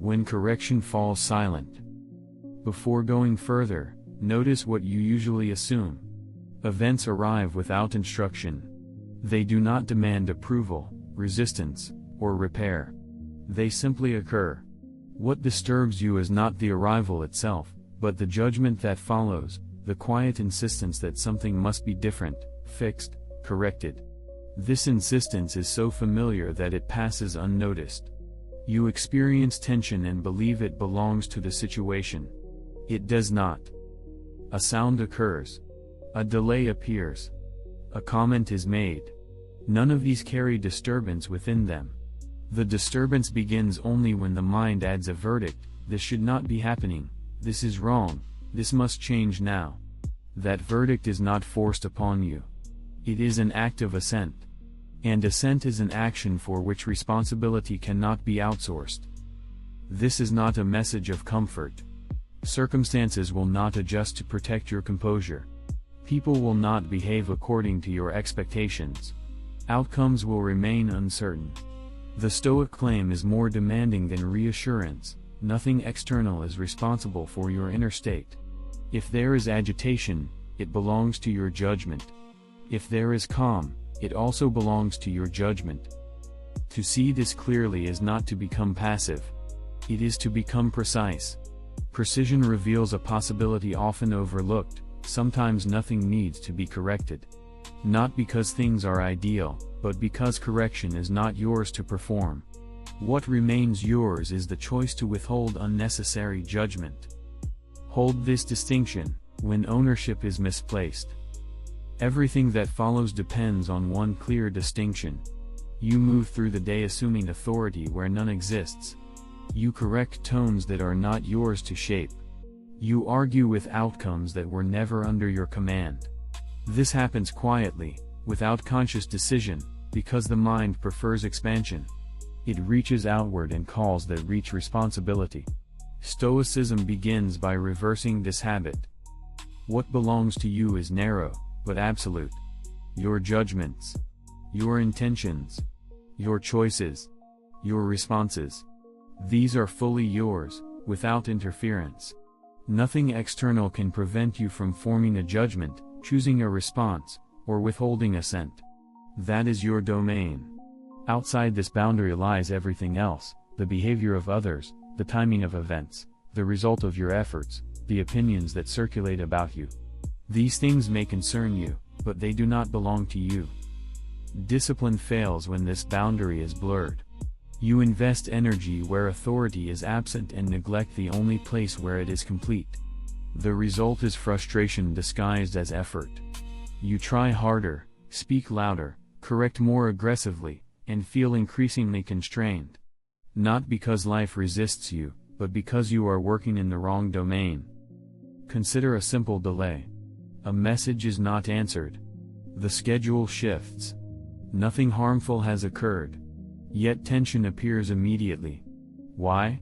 when correction falls silent. Before going further, notice what you usually assume. Events arrive without instruction. They do not demand approval, resistance, or repair. They simply occur. What disturbs you is not the arrival itself, but the judgment that follows, the quiet insistence that something must be different, fixed, corrected. This insistence is so familiar that it passes unnoticed. You experience tension and believe it belongs to the situation. It does not. A sound occurs. A delay appears. A comment is made. None of these carry disturbance within them. The disturbance begins only when the mind adds a verdict: this should not be happening, this is wrong, this must change now. That verdict is not forced upon you. It is an act of assent. And assent is an action for which responsibility cannot be outsourced. This is not a message of comfort. Circumstances will not adjust to protect your composure. People will not behave according to your expectations. Outcomes will remain uncertain. The Stoic claim is more demanding than reassurance: nothing external is responsible for your inner state. If there is agitation, it belongs to your judgment. If there is calm, it also belongs to your judgment. To see this clearly is not to become passive. It is to become precise. Precision reveals a possibility often overlooked: sometimes nothing needs to be corrected. Not because things are ideal, but because correction is not yours to perform. What remains yours is the choice to withhold unnecessary judgment. Hold this distinction: when ownership is misplaced. Everything that follows depends on one clear distinction. You move through the day assuming authority where none exists. You correct tones that are not yours to shape. You argue with outcomes that were never under your command. This happens quietly, without conscious decision, because the mind prefers expansion. It reaches outward in calls that reach responsibility. Stoicism begins by reversing this habit. What belongs to you is narrow, but absolute. Your judgments, your intentions, your choices, your responses. These are fully yours, without interference. Nothing external can prevent you from forming a judgment, choosing a response, or withholding assent. That is your domain. Outside this boundary lies everything else: the behavior of others, the timing of events, the result of your efforts, the opinions that circulate about you. These things may concern you, but they do not belong to you. Discipline fails when this boundary is blurred. You invest energy where authority is absent and neglect the only place where it is complete. The result is frustration disguised as effort. You try harder, speak louder, correct more aggressively, and feel increasingly constrained. Not because life resists you, but because you are working in the wrong domain. Consider a simple delay. A message is not answered. The schedule shifts. Nothing harmful has occurred. Yet tension appears immediately. Why?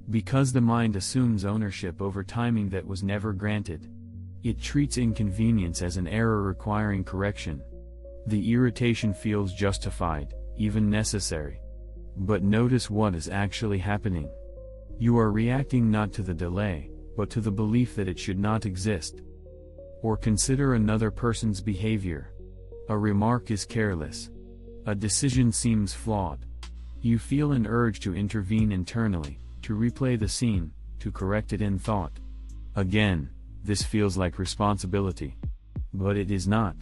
Because the mind assumes ownership over timing that was never granted. It treats inconvenience as an error requiring correction. The irritation feels justified, even necessary. But notice what is actually happening. You are reacting not to the delay, but to the belief that it should not exist. Or consider another person's behavior. A remark is careless. A decision seems flawed. You feel an urge to intervene internally, to replay the scene, to correct it in thought. Again, this feels like responsibility. But it is not.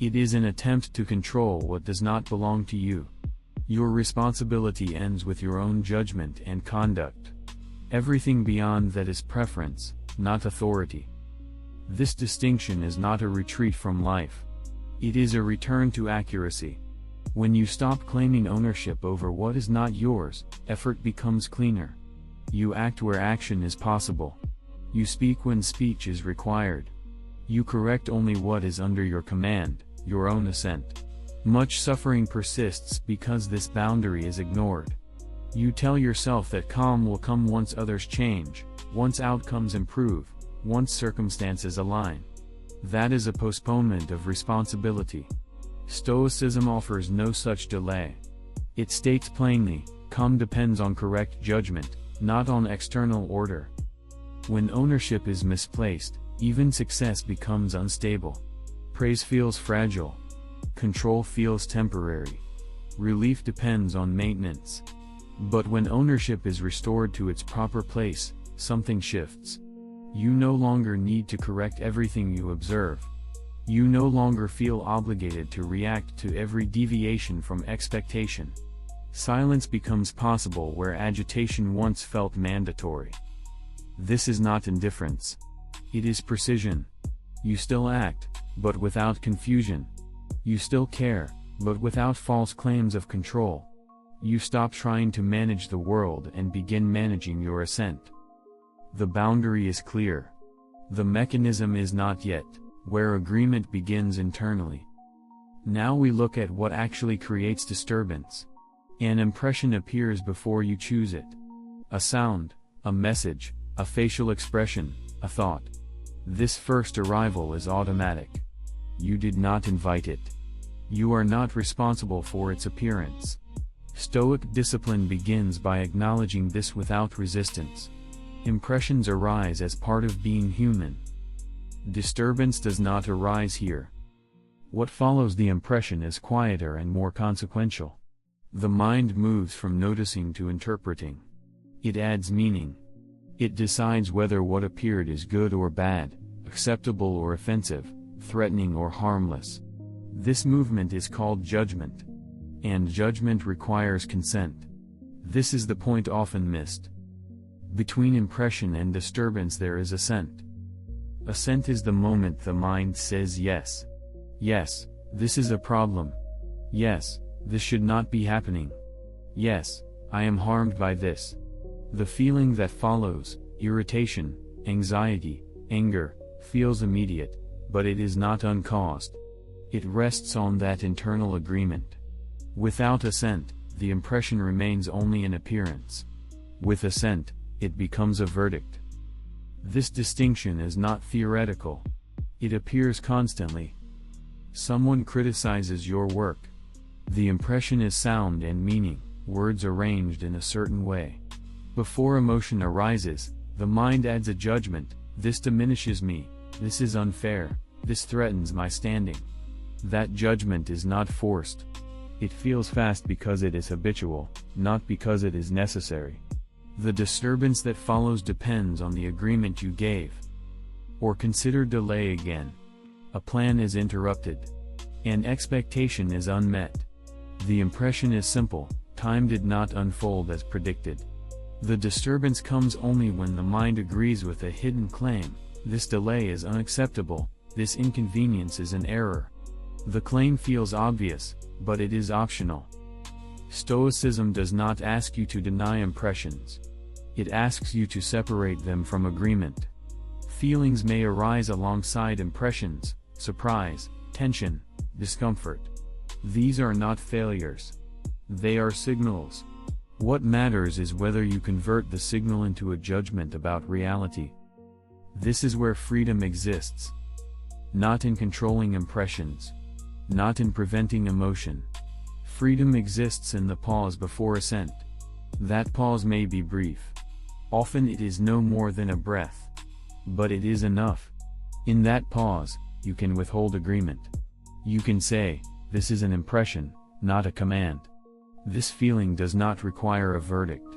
It is an attempt to control what does not belong to you. Your responsibility ends with your own judgment and conduct. Everything beyond that is preference, not authority. This distinction is not a retreat from life. It is a return to accuracy. When you stop claiming ownership over what is not yours, effort becomes cleaner. You act where action is possible. You speak when speech is required. You correct only what is under your command, your own assent. Much suffering persists because this boundary is ignored. You tell yourself that calm will come once others change, once outcomes improve, once circumstances align. That is a postponement of responsibility. Stoicism offers no such delay. It states plainly, calm depends on correct judgment, not on external order. When ownership is misplaced, even success becomes unstable. Praise feels fragile. Control feels temporary. Relief depends on maintenance. But when ownership is restored to its proper place, something shifts. You no longer need to correct everything you observe. You no longer feel obligated to react to every deviation from expectation. Silence becomes possible where agitation once felt mandatory. This is not indifference. It is precision. You still act, but without confusion. You still care, but without false claims of control. You stop trying to manage the world and begin managing your assent. The boundary is clear. The mechanism is not yet, where agreement begins internally. Now we look at what actually creates disturbance. An impression appears before you choose it. A sound, a message, a facial expression, a thought. This first arrival is automatic. You did not invite it. You are not responsible for its appearance. Stoic discipline begins by acknowledging this without resistance. Impressions arise as part of being human. Disturbance does not arise here. What follows the impression is quieter and more consequential. The mind moves from noticing to interpreting. It adds meaning. It decides whether what appeared is good or bad, acceptable or offensive, threatening or harmless. This movement is called judgment. And judgment requires consent. This is the point often missed. Between impression and disturbance there is assent. Assent is the moment the mind says yes. Yes, this is a problem. Yes, this should not be happening. Yes, I am harmed by this. The feeling that follows, irritation, anxiety, anger, feels immediate, but it is not uncaused. It rests on that internal agreement. Without assent, the impression remains only an appearance. With assent, it becomes a verdict. This distinction is not theoretical. It appears constantly. Someone criticizes your work. The impression is sound and meaning, words arranged in a certain way. Before emotion arises, the mind adds a judgment. This diminishes me, this is unfair, this threatens my standing. That judgment is not forced. It feels fast because it is habitual, not because it is necessary. The disturbance that follows depends on the agreement you gave. Or consider delay again. A plan is interrupted. An expectation is unmet. The impression is simple, time did not unfold as predicted. The disturbance comes only when the mind agrees with a hidden claim. This delay is unacceptable, this inconvenience is an error. The claim feels obvious, but it is optional. Stoicism does not ask you to deny impressions. It asks you to separate them from agreement. Feelings may arise alongside impressions: surprise, tension, discomfort. These are not failures. They are signals. What matters is whether you convert the signal into a judgment about reality. This is where freedom exists. Not in controlling impressions. Not in preventing emotion. Freedom exists in the pause before assent. That pause may be brief. Often it is no more than a breath. But it is enough. In that pause, you can withhold agreement. You can say, this is an impression, not a command. This feeling does not require a verdict.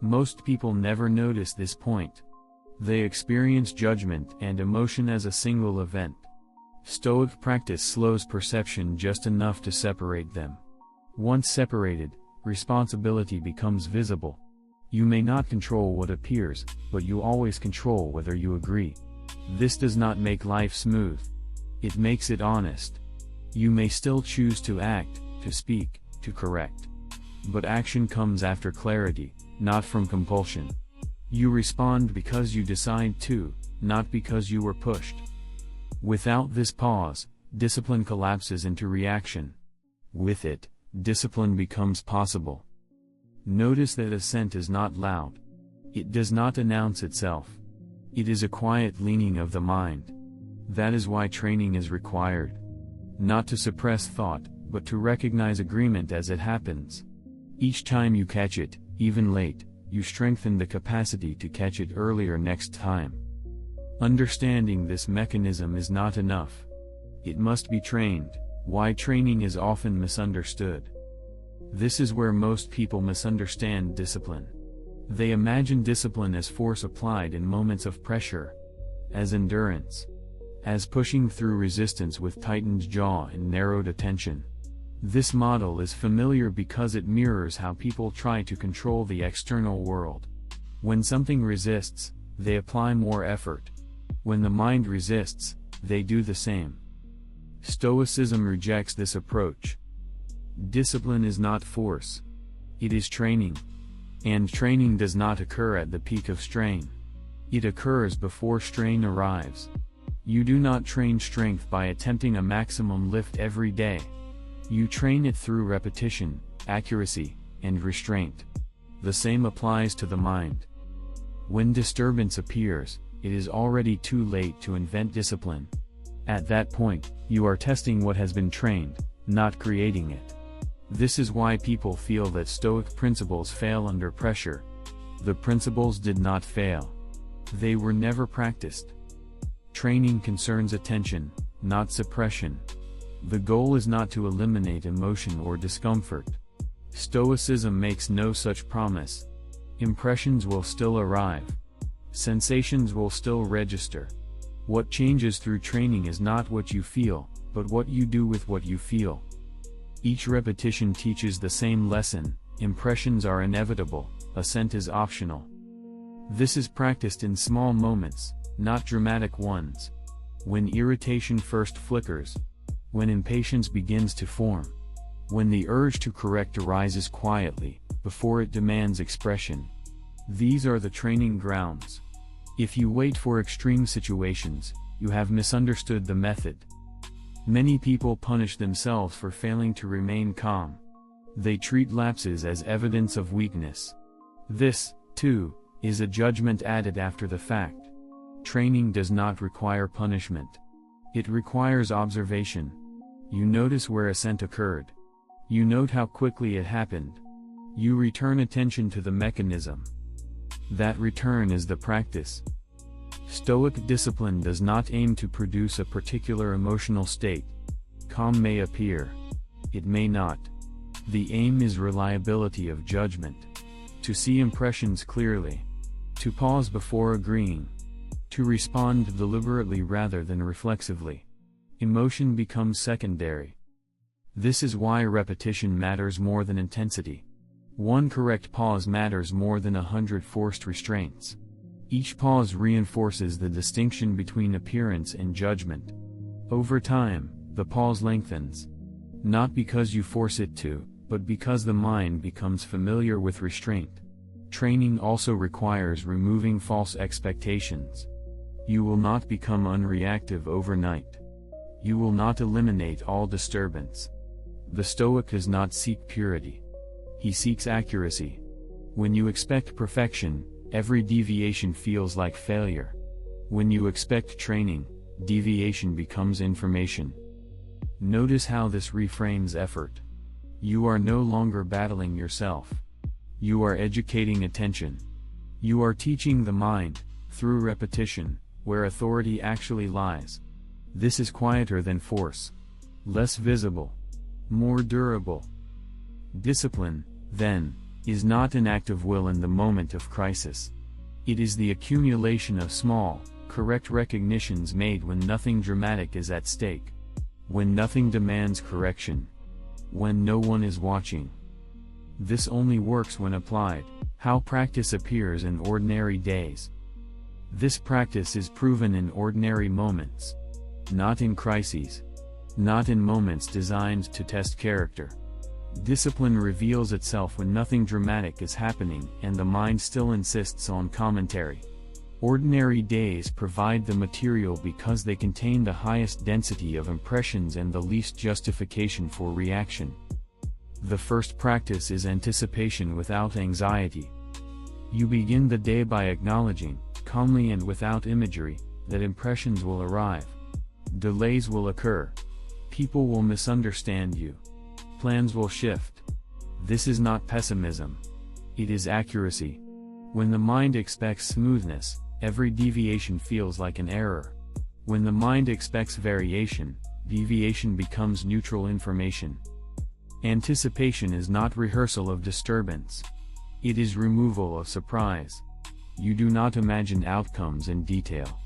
Most people never notice this point. They experience judgment and emotion as a single event. Stoic practice slows perception just enough to separate them. Once separated, responsibility becomes visible. You may not control what appears, but you always control whether you agree. This does not make life smooth. It makes it honest. You may still choose to act, to speak, to correct. But action comes after clarity, not from compulsion. You respond because you decide to, not because you were pushed. Without this pause, discipline collapses into reaction. With it, discipline becomes possible. Notice that assent is not loud. It does not announce itself. It is a quiet leaning of the mind. That is why training is required. Not to suppress thought, but to recognize agreement as it happens. Each time you catch it, even late, you strengthen the capacity to catch it earlier next time. Understanding this mechanism is not enough. It must be trained. Why training is often misunderstood. This is where most people misunderstand discipline. They imagine discipline as force applied in moments of pressure, as endurance, as pushing through resistance with tightened jaw and narrowed attention. This model is familiar because it mirrors how people try to control the external world. When something resists, they apply more effort. When the mind resists, they do the same. Stoicism rejects this approach. Discipline is not force. It is training. And training does not occur at the peak of strain. It occurs before strain arrives. You do not train strength by attempting a maximum lift every day. You train it through repetition, accuracy, and restraint. The same applies to the mind. When disturbance appears, it is already too late to invent discipline. At that point, you are testing what has been trained, not creating it. This is why people feel that Stoic principles fail under pressure. The principles did not fail. They were never practiced. Training concerns attention, not suppression. The goal is not to eliminate emotion or discomfort. Stoicism makes no such promise. Impressions will still arrive. Sensations will still register. What changes through training is not what you feel, but what you do with what you feel. Each repetition teaches the same lesson: impressions are inevitable, assent is optional. This is practiced in small moments, not dramatic ones. When irritation first flickers, when impatience begins to form, when the urge to correct arises quietly, before it demands expression. These are the training grounds. If you wait for extreme situations, you have misunderstood the method. Many people punish themselves for failing to remain calm. They treat lapses as evidence of weakness. This, too, is a judgment added after the fact. Training does not require punishment. It requires observation. You notice where assent occurred. You note how quickly it happened. You return attention to the mechanism. That return is the practice. Stoic discipline does not aim to produce a particular emotional state. Calm may appear. It may not. The aim is reliability of judgment. To see impressions clearly. To pause before agreeing. To respond deliberately rather than reflexively. Emotion becomes secondary. This is why repetition matters more than intensity. One correct pause matters more than 100 forced restraints. Each pause reinforces the distinction between appearance and judgment. Over time, the pause lengthens. Not because you force it to, but because the mind becomes familiar with restraint. Training also requires removing false expectations. You will not become unreactive overnight. You will not eliminate all disturbance. The Stoic does not seek purity. He seeks accuracy. When you expect perfection, every deviation feels like failure. When you expect training, deviation becomes information. Notice how this reframes effort. You are no longer battling yourself. You are educating attention. You are teaching the mind, through repetition, where authority actually lies. This is quieter than force. Less visible. More durable. Discipline, then, is not an act of will in the moment of crisis. It is the accumulation of small, correct recognitions made when nothing dramatic is at stake. When nothing demands correction. When no one is watching. This only works when applied. How practice appears in ordinary days. This practice is proven in ordinary moments. Not in crises. Not in moments designed to test character. Discipline reveals itself when nothing dramatic is happening and the mind still insists on commentary. Ordinary days provide the material because they contain the highest density of impressions and the least justification for reaction. The first practice is anticipation without anxiety. You begin the day by acknowledging, calmly and without imagery, that impressions will arrive. Delays will occur. People will misunderstand you. Plans will shift. This is not pessimism. It is accuracy. When the mind expects smoothness, every deviation feels like an error. When the mind expects variation, deviation becomes neutral information. Anticipation is not rehearsal of disturbance. It is removal of surprise. You do not imagine outcomes in detail.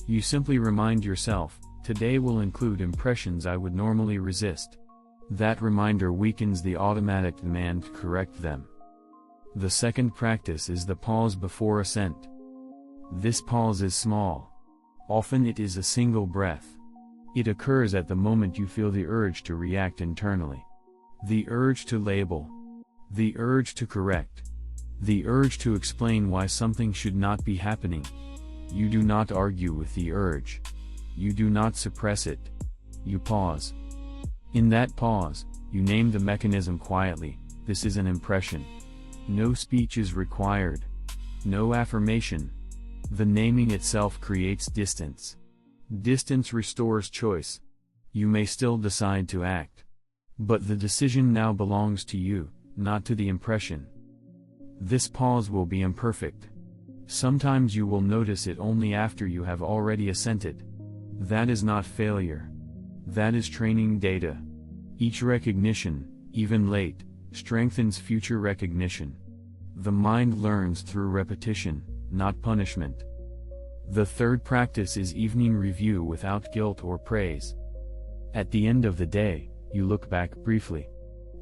You simply remind yourself, today will include impressions I would normally resist. That reminder weakens the automatic demand to correct them. The second practice is the pause before assent. This pause is small. Often it is a single breath. It occurs at the moment you feel the urge to react internally. The urge to label. The urge to correct. The urge to explain why something should not be happening. You do not argue with the urge. You do not suppress it. You pause. In that pause, you name the mechanism quietly. This is an impression. No speech is required. No affirmation. The naming itself creates distance. Distance restores choice. You may still decide to act. But the decision now belongs to you, not to the impression. This pause will be imperfect. Sometimes you will notice it only after you have already assented. That is not failure. That is training data. Each recognition, even late, strengthens future recognition. The mind learns through repetition, not punishment. The third practice is evening review without guilt or praise. At the end of the day, you look back briefly.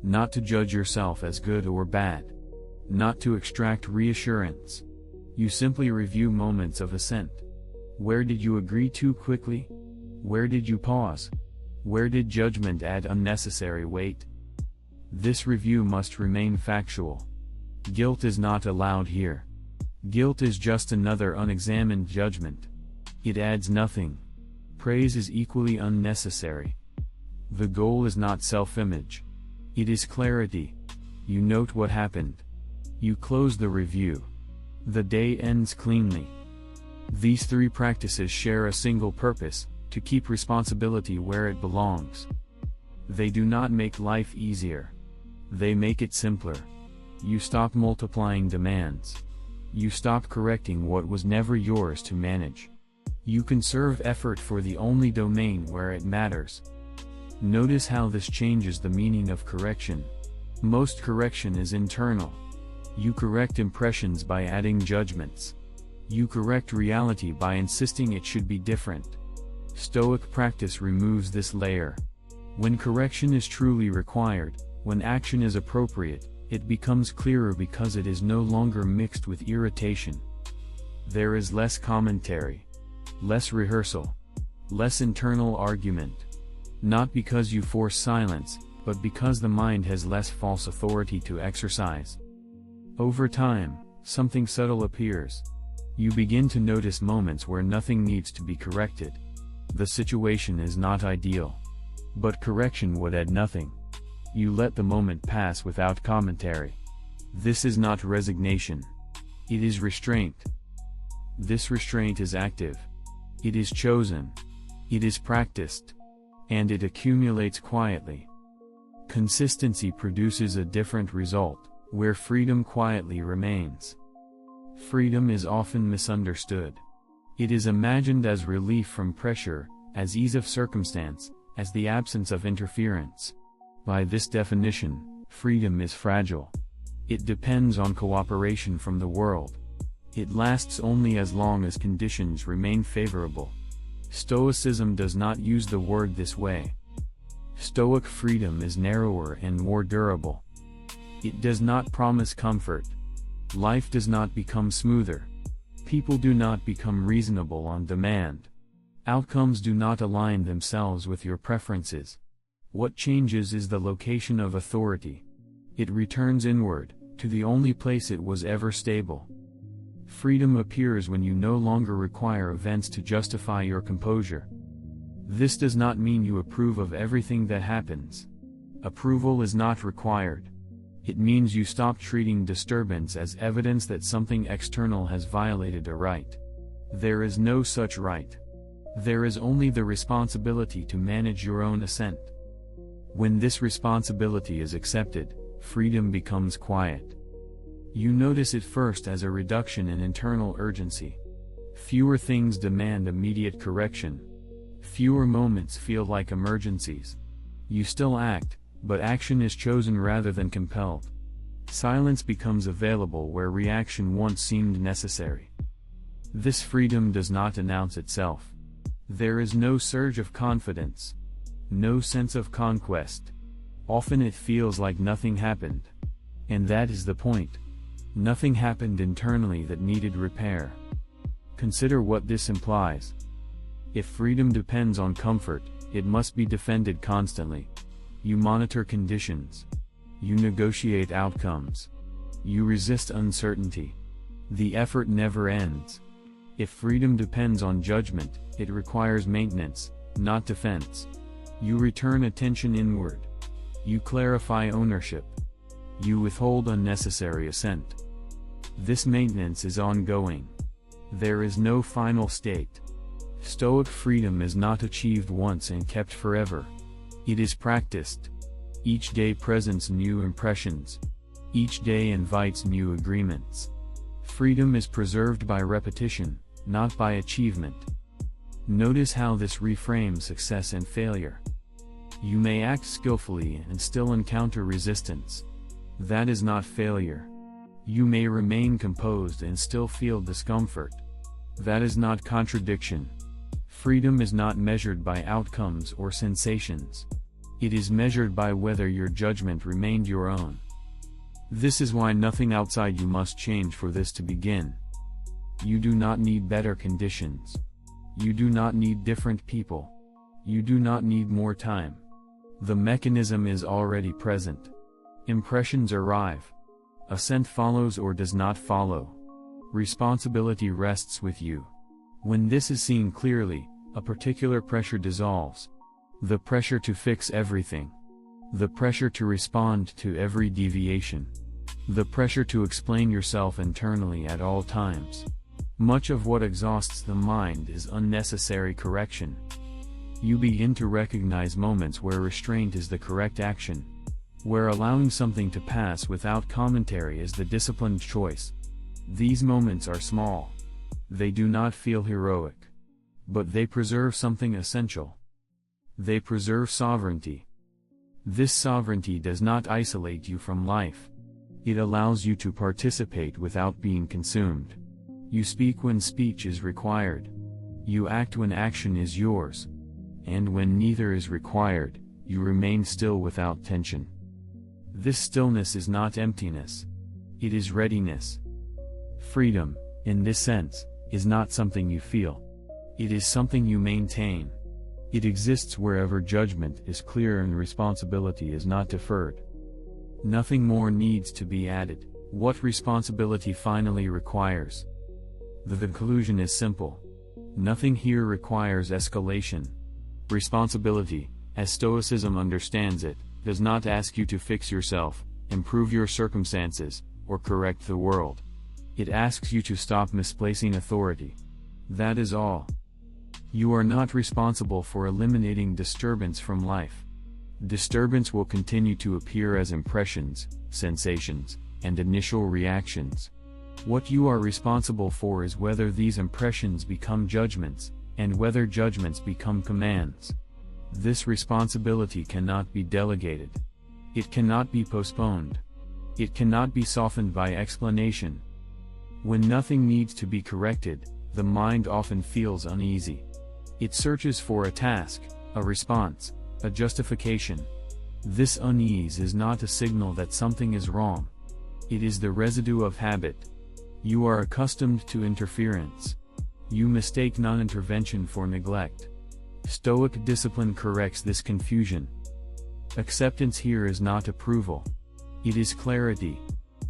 Not to judge yourself as good or bad. Not to extract reassurance. You simply review moments of assent. Where did you agree too quickly? Where did you pause? Where did judgment add unnecessary weight? This review must remain factual. Guilt is not allowed here. Guilt is just another unexamined judgment. It adds nothing. Praise is equally unnecessary. The goal is not self-image. It is clarity. You note what happened. You close the review. The day ends cleanly. These three practices share a single purpose: to keep responsibility where it belongs. They do not make life easier. They make it simpler. You stop multiplying demands. You stop correcting what was never yours to manage. You conserve effort for the only domain where it matters. Notice how this changes the meaning of correction. Most correction is internal. You correct impressions by adding judgments. You correct reality by insisting it should be different. Stoic practice removes this layer. When correction is truly required, when action is appropriate, it becomes clearer because it is no longer mixed with irritation. There is less commentary, less rehearsal, less internal argument. Not because you force silence, but because the mind has less false authority to exercise. Over time, something subtle appears. You begin to notice moments where nothing needs to be corrected. The situation is not ideal. But correction would add nothing. You let the moment pass without commentary. This is not resignation. It is restraint. This restraint is active. It is chosen. It is practiced. And it accumulates quietly. Consistency produces a different result, where freedom quietly remains. Freedom is often misunderstood. It is imagined as relief from pressure, as ease of circumstance, as the absence of interference. By this definition, freedom is fragile. It depends on cooperation from the world. It lasts only as long as conditions remain favorable. Stoicism does not use the word this way. Stoic freedom is narrower and more durable. It does not promise comfort. Life does not become smoother. People do not become reasonable on demand. Outcomes do not align themselves with your preferences. What changes is the location of authority. It returns inward, to the only place it was ever stable. Freedom appears when you no longer require events to justify your composure. This does not mean you approve of everything that happens. Approval is not required. It means you stop treating disturbance as evidence that something external has violated a right. There is no such right. There is only the responsibility to manage your own assent. When this responsibility is accepted, freedom becomes quiet. You notice it first as a reduction in internal urgency. Fewer things demand immediate correction. Fewer moments feel like emergencies. You still act, but action is chosen rather than compelled. Silence becomes available where reaction once seemed necessary. This freedom does not announce itself. There is no surge of confidence. No sense of conquest. Often it feels like nothing happened. And that is the point. Nothing happened internally that needed repair. Consider what this implies. If freedom depends on comfort, it must be defended constantly. You monitor conditions. You negotiate outcomes. You resist uncertainty. The effort never ends. If freedom depends on judgment, it requires maintenance, not defense. You return attention inward. You clarify ownership. You withhold unnecessary assent. This maintenance is ongoing. There is no final state. Stoic freedom is not achieved once and kept forever. It is practiced. Each day presents new impressions. Each day invites new agreements. Freedom is preserved by repetition, not by achievement. Notice how this reframes success and failure. You may act skillfully and still encounter resistance. That is not failure. You may remain composed and still feel discomfort. That is not contradiction. Freedom is not measured by outcomes or sensations. It is measured by whether your judgment remained your own. This is why nothing outside you must change for this to begin. You do not need better conditions. You do not need different people. You do not need more time. The mechanism is already present. Impressions arrive. Assent follows or does not follow. Responsibility rests with you. When this is seen clearly, a particular pressure dissolves. The pressure to fix everything. The pressure to respond to every deviation. The pressure to explain yourself internally at all times. Much of what exhausts the mind is unnecessary correction. You begin to recognize moments where restraint is the correct action. Where allowing something to pass without commentary is the disciplined choice. These moments are small. They do not feel heroic. But they preserve something essential. They preserve sovereignty. This sovereignty does not isolate you from life. It allows you to participate without being consumed. You speak when speech is required. You act when action is yours. And when neither is required, you remain still without tension. This stillness is not emptiness. It is readiness. Freedom, in this sense, is not something you feel. It is something you maintain. It exists wherever judgment is clear and responsibility is not deferred. Nothing more needs to be added. What responsibility finally requires? The conclusion is simple. Nothing here requires escalation. Responsibility, as Stoicism understands it, does not ask you to fix yourself, improve your circumstances, or correct the world. It asks you to stop misplacing authority. That is all. You are not responsible for eliminating disturbance from life. Disturbance will continue to appear as impressions, sensations, and initial reactions. What you are responsible for is whether these impressions become judgments, and whether judgments become commands. This responsibility cannot be delegated. It cannot be postponed. It cannot be softened by explanation. When nothing needs to be corrected, the mind often feels uneasy. It searches for a task, a response, a justification. This unease is not a signal that something is wrong. It is the residue of habit. You are accustomed to interference. You mistake non-intervention for neglect. Stoic discipline corrects this confusion. Acceptance here is not approval. It is clarity.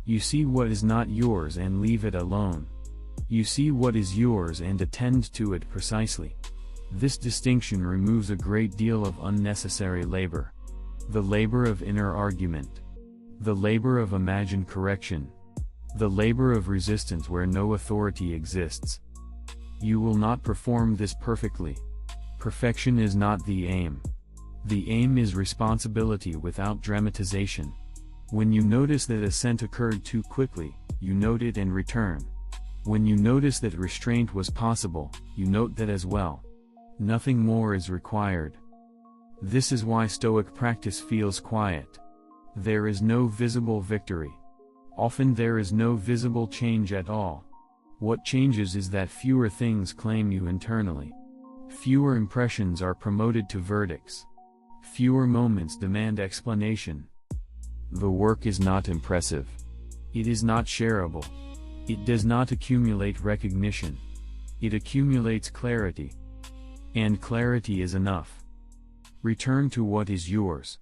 You see what is not yours and leave it alone. You see what is yours and attend to it precisely. This distinction removes a great deal of unnecessary labor. The labor of inner argument. The labor of imagined correction. The labor of resistance where no authority exists. You will not perform this perfectly. Perfection is not the aim. The aim is responsibility without dramatization. When you notice that assent occurred too quickly, you note it and return. When you notice that restraint was possible, you note that as well. Nothing more is required. This is why Stoic practice feels quiet. There is no visible victory. Often there is no visible change at all. What changes is that fewer things claim you internally. Fewer impressions are promoted to verdicts. Fewer moments demand explanation. The work is not impressive. It is not shareable. It does not accumulate recognition. It accumulates clarity. And clarity is enough. Return to what is yours.